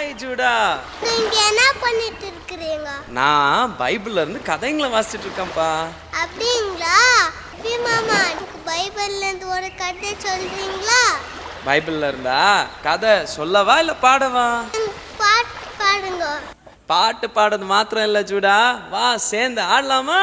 Hi Judah. நீங்க என்ன பண்ணிட்டு இருக்கீங்க? நான் பைபிள்ல இருந்து கதைங்களை வாசிச்சிட்டு இருக்கேன்ப்பா. அப்படிங்களா? மாமா, எனக்கு பைபிள்ல இருந்து ஒரு கதை சொல்றீங்களா? பைபிள்ல இருந்தா கதை சொல்லவா இல்ல பாடவா? பாட்டு பாடுங்க. பாட்டு பாடுறது மாத்திரம் இல்ல ஜூடா, வா சேர்ந்து ஆடலாமா?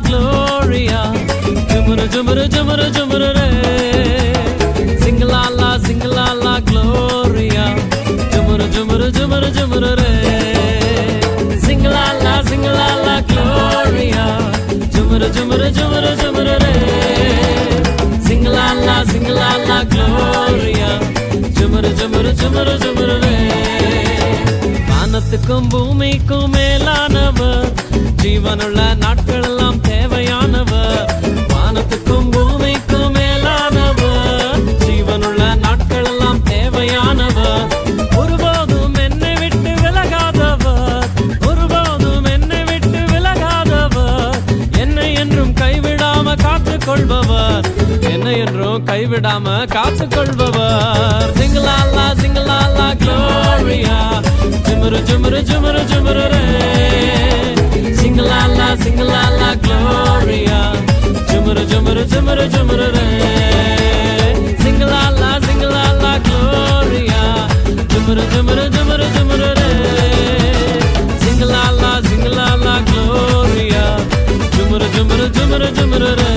Gloria, jumuru jumuru jumuru jumuru re. Sing la la Gloria, jumuru jumuru jumuru jumuru re. Sing la la Gloria, jumuru jumuru jumuru jumuru re. Sing la la Gloria, jumuru jumuru jumuru jumuru re. வானத்துக்கும் பூமிக்கும் மேலானவர், ஜீவனுள்ள நாட்கள் எல்லாம் தேவையானவர். வானத்துக்கும் பூமிக்கும் மேலானவர், ஜீவனுள்ள நாட்கள் எல்லாம் தேவையானவர். ஒருபோதும் என்னை விட்டு விலகாதவர், ஒருபோதும் என்னை விட்டு விலகாதவர். என்னை என்றும் கைவிடாம காத்துக் கொள்பவர், என்னை என்றும் கைவிடாம காத்துக் கொள்பவர். சிங்கலாலா சிங்கலாலா Gloria, jumuru jumuru jumuru jumuru re. Sing la la Gloria, jumuru jumuru jumuru jumuru re. Sing la la Gloria, jumuru jumuru jumuru jumuru re. Sing la la Gloria, jumuru jumuru jumuru jumuru re.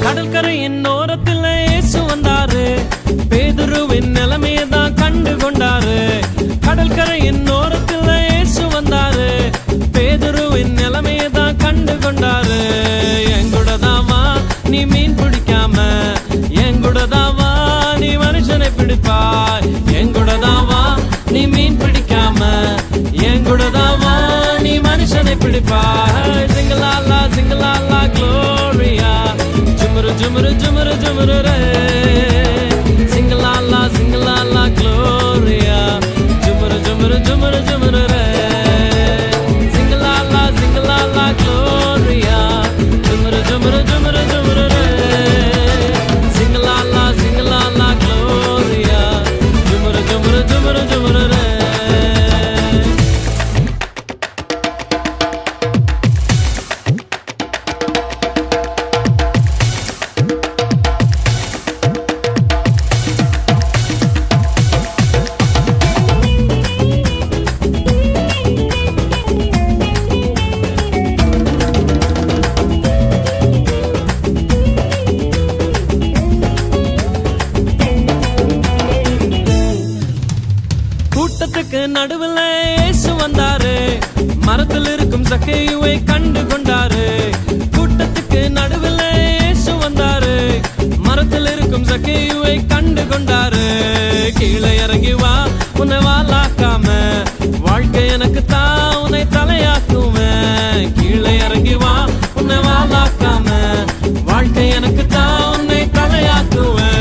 கடற்கரையின் ஓரத்தில் இயேசு வந்தாரு, பேதுருவின் நிலைமையை தான் கண்டு கொண்டாரு. கடற்கரையின் ஓரத்தில் இயேசு வந்தாரு, பேதுருவின் நிலைமையை தான் கண்டு கொண்டாரு. எங்கூடதாவா நீ மீன் பிடிக்காம, எங்கூடதாவா நீ மனுஷனை பிடிப்பாய். எங்கூடதாவா நீ மீன் பிடிக்காம, எங்கூடதாவா நீ மனுஷனை பிடிப்பாய். சிங்கலாலா சிங்கலாலா Gloria, jumuru jumuru jumuru jumuru re. Sing la la Gloria, jumuru jumuru jumuru jumuru re. Sing la la Gloria, jumuru jumuru jumuru jumuru re. Sing la la Gloria, jumuru jumuru jumuru jumuru re. கூட்டத்துக்கு நடுவில் இயேசு வந்தாரு, மரத்தில் இருக்கும் சக்கையுவை கண்டு கொண்டாரு. கூட்டத்துக்கு நடுவில் இயேசு வந்தாரு, மரத்தில் இருக்கும் சக்கையுவை கண்டு கொண்டாரு. கீழே இறங்கி வா, உன்னை வாலாக்காம, வாழ்க்கை எனக்கு தான் உன்னை தலையாக்குவேன். கீழே இறங்கி வா, உன்னை வாலாக்காம, வாழ்க்கை எனக்கு தான் உன்னை தலையாக்குவேன்.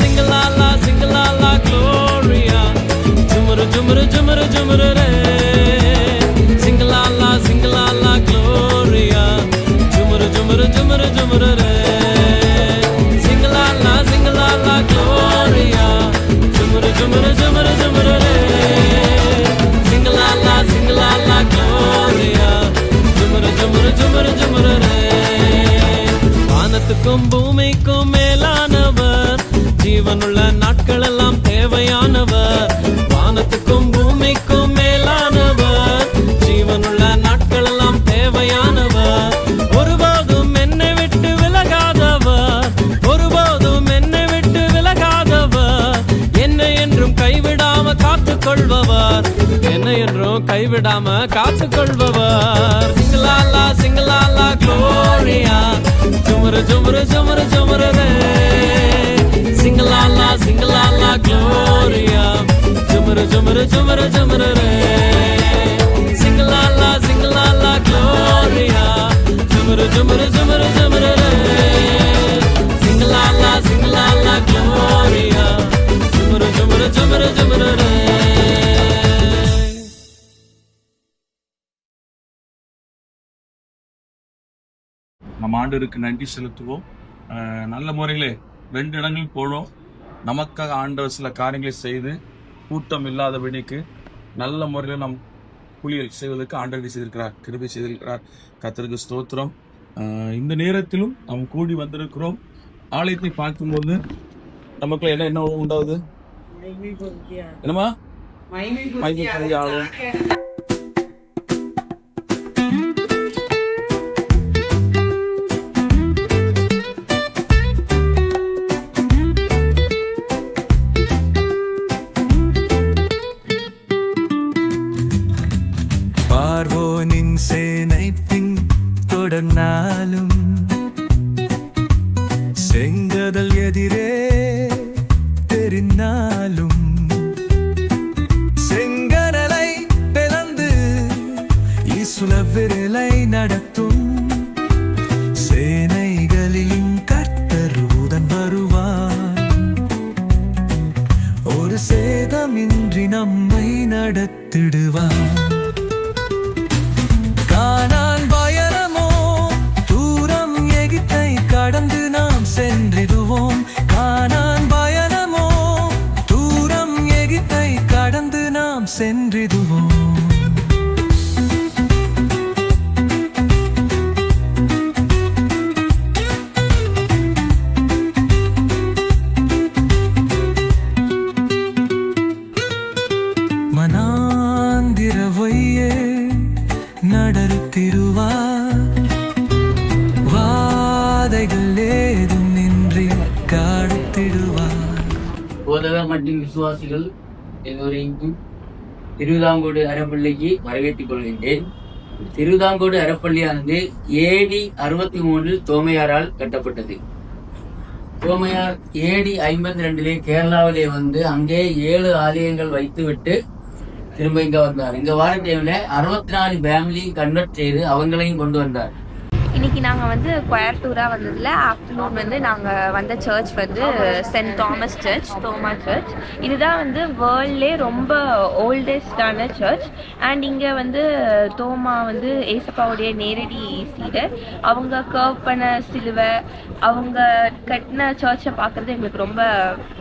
சிங்கலாலா சிங்கலாலா Gloria, jumuru jumuru jumuru jumuru re. Sing la la Gloria, jumuru jumuru jumuru jumuru re. Sing la la Gloria, jumuru jumuru jumuru jumuru re. Sing la la Gloria, jumuru jumuru jumuru jumuru re. வானத்துக்கும் பூமிக்கும் மேலானவர், ஜீவனுள்ள நாட்கள் எல்லாம் தேவையானவர். வானத்துக்கும் பூமிக்கும் மேலானவர், ஜீவனுள்ள நாட்கள் எல்லாம் தேவையானவர். ஒருபோதும் என்னை விட்டு விலகாதவர், ஒருபோதும் என்னை விட்டு விலகாதவர். என்னை என்றும் கைவிடாம காத்துக் கொள்பவர், என்னை என்றும் கைவிடாம காத்துக்கொள்பவர். சிங்கலாலா சிங்கலாலா க்ளோரியா, ஜுமரு ஜுமரு ஜுமரு ஜுமரு ரே. சிங்கலாலா சிங்கலாலா க்ளோரியா, ஜுமரு ஜுமரு ஜுமரு ஜுமரு ரே. சிங்கலாலா சிங்கலாலா க்ளோரியா, ஜுமரு ஜுமரு ஜுமரு ஜுமரு ரே. சிங்கலாலா சிங்கலாலா க்ளோரியா, ஜுமரு ஜுமரு ஜுமரு ஜுமரு ரே. நம்ம ஆண்டவருக்கு நன்றி செலுத்துவோம். நல்ல முறையிலே 2 இடங்கள் போனோம். நமக்காக ஆண்டவர் சில காரியங்களை செய்து கூட்டம் இல்லாதபடிக்கு நல்ல முறையில் நம் ஊழியர் செய்வதற்கு ஆண்டவர் செய்திருக்கிறார், கிருபை செய்திருக்கிறார். கர்த்தருக்கு ஸ்தோத்திரம். இந்த நேரத்திலும் நாம் கூடி வந்திருக்கிறோம். ஆலயத்தை பார்க்கும்போது நமக்குள்ள என்ன உண்டாகுது? என்னமா மகிமை ஆளும். பார்வோனின் சேனை பின் தொடர்ந்தாலும் செங்கடல் எதிரே தெரிந்தாலும் செங்கடலை பிளந்து இசுல விரலை நடத்தும் சேனைகளின் கர்த்தர் உடன் வருவார். ஒரு சேதமின்றி நம்மை நடத்திடுவார். கானான் பயணமோ தூரம் எகிப்தை கடந்து நாம் சென்றிடுவோம். கானான் பயணமோ தூரம் எகிப்தை கடந்து நாம் சென்றிடுவோம். மனாந்திர வழியே நடத்திடுவார். வாதைகள் ஏதும் நின்றி காத்திடுவார். போதகர் மற்றும் விசுவாசிகள் எல்லோரையும் திருவிதாங்கோடு அறப்பள்ளிக்கு வரவேற்றுக் கொள்கின்றேன். திருவிதாங்கோடு அறப்பள்ளியானது AD 63 தோமையாரால் கட்டப்பட்டது. தோமையார் AD 52 கேரளாவிலே வந்து அங்கே 7 ஆலயங்கள் வைத்துவிட்டு திரும்ப இங்க வந்தார். இங்க வர டைம்ல 64 ஃபேமிலி கன்வெர்ட் செய்து அவங்களையும் கொண்டு வந்தார். இன்னைக்கு நாங்கள் வந்து கொயர் டூராக வந்ததில் ஆஃப்டர்நூன் வந்து நாங்கள் வந்த சர்ச் வந்து சென்ட் தாமஸ் சர்ச், தோமா சர்ச். இதுதான் வந்து வேர்ல்ட்லே ரொம்ப ஓல்டஸ்டான சர்ச். அண்ட் இங்கே வந்து தோமா வந்து ஏசப்பாவுடைய நேரடி சீடர். அவங்க கர்வ் பண்ண சிலுவை, அவங்க கட்டின சர்ச்சை பார்க்குறது எங்களுக்கு ரொம்ப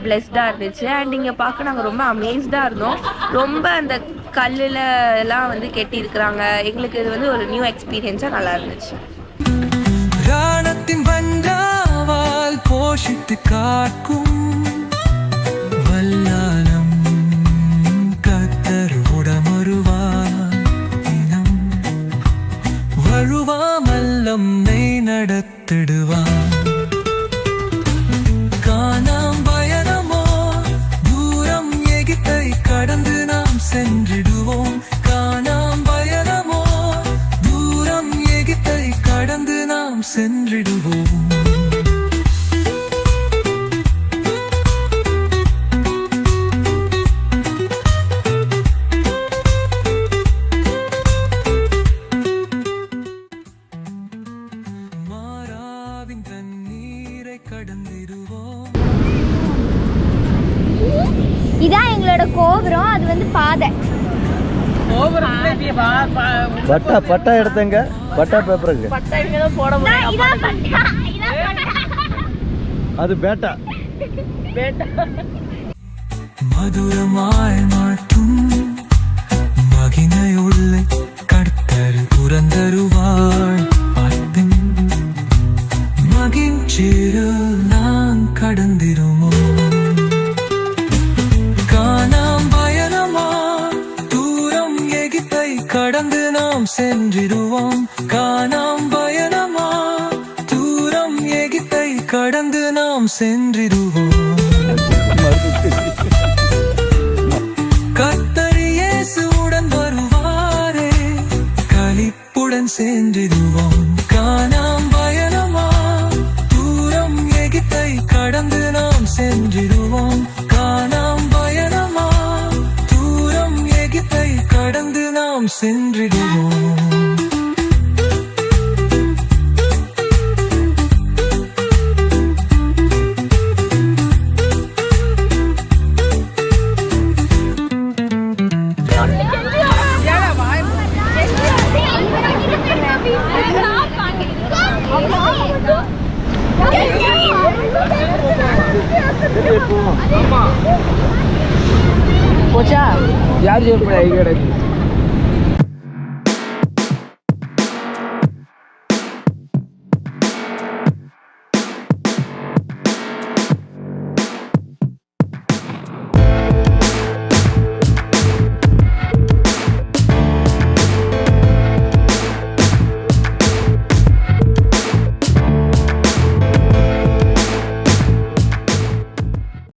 பிளெஸ்டாக இருந்துச்சு. அண்ட் இங்கே பார்க்க நாங்கள் ரொம்ப அமேஸ்டாக இருந்தோம். ரொம்ப அந்த கல்லில் எல்லாம் வந்து கெட்டியிருக்கிறாங்க. எங்களுக்கு இது வந்து ஒரு நியூ எக்ஸ்பீரியன்ஸாக நல்லா இருந்துச்சு. ராணத்தின் வஞ்சாவால் போஷித்து காக்கும் வல்லாலம் கர்த்தர் உடமருவார். இனம் வழுவாமல்லம் நெய் நடத்திடுவார். கானான் பயணமோ தூரம் எகிப்தை கடந்து நாம் சென்றிடுவோம். கானான் பயணமோ தூரம் எகிப்தை கடந்து நாம் சென்றிடுவோம். மாறாவின் தண்ணீரை கடந்திடுவோம். இதான் எங்களோட கோபுரம், அது வந்து பாதை. பட்டா எடுத்தங்க, பட்டா பேப்பருங்க, அது பேட்டா. மதுரமாய் மாட்டும் மகிமையுள்ள கர்த்தர் புரந்தருவாள். பார்த்தின் மகிழ்ச்சியில் நான் கடந்திருமோ. கானான் பயணமா தூரம் எகிப்தை கடந்து நாம் சென்றிடுவோம். கானான் பயணமா தூரம் எகிப்தை கடந்து நாம் சென்றிடுவோம். கர்த்தர் இயேசுவுடன் வருவார். சென்றிடுவோம் காணாம் பயணமா தூரம் எகிப்தை கடந்து நாம் சென்றிடுவோம் காணாம் பயணமா தூரம் எகிப்தை கடந்து நாம் சென்றிடுவோம் யார் ஜெயிப்பா கிடையாது